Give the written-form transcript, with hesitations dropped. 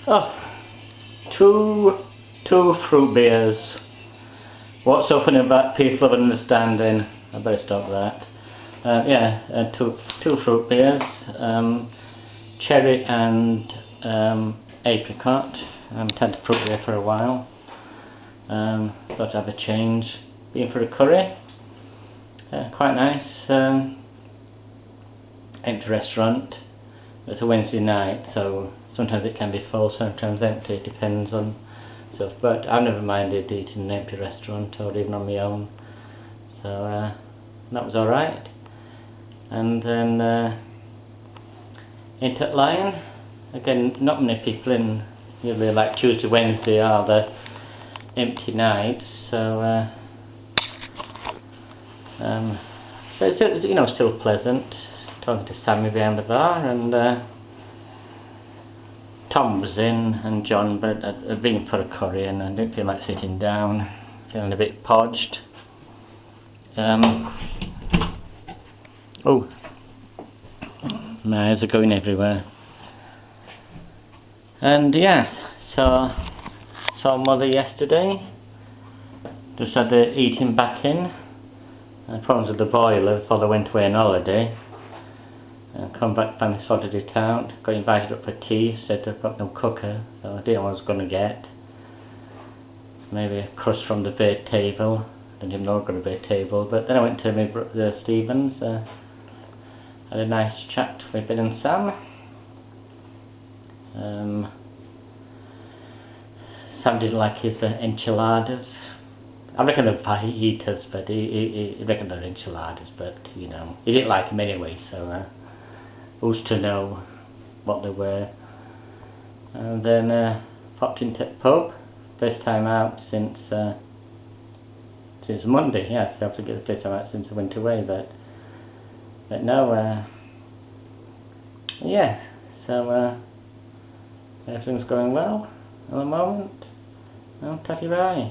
Oh, two fruit beers. What's so funny about peace, love and understanding? I better stop that. Two fruit beers. Cherry and apricot. I haven't had fruit beer for a while. Thought I'd have a change. Been for a curry. Quite nice. Empty restaurant. It's a Wednesday night, so sometimes it can be full, sometimes empty. It depends on stuff. But I've never minded eating in an empty restaurant or even on my own. So that was all right. And then into Lion. Again, not many people in. Usually, like Tuesday, Wednesday are the empty nights. So, but it's still pleasant. Talking to Sammy behind the bar, and Tom was in, and John, but I'd been for a curry and I didn't feel like sitting down, feeling a bit podged. Oh, my eyes are going everywhere. And yeah, so saw Mother yesterday, just had the eating back in, problems with the boiler before they went away on holiday. Come back, finally sorted it out, got invited up for tea, said I've got no cooker, so I didn't know what I was going to get. Maybe a crust from the bed table, I didn't even know I got a bed table, but then I went to my brother Stephen's, had a nice chat with Ben and Sam. Sam didn't like his enchiladas. I reckon they're fajitas, but he reckoned they're enchiladas, but he didn't like them anyway, so who's to know what they were. And then popped into the pub, first time out since Monday. Yes, I have to get the first time out since I went away, but no, yeah, so everything's going well at the moment. Tatty bye.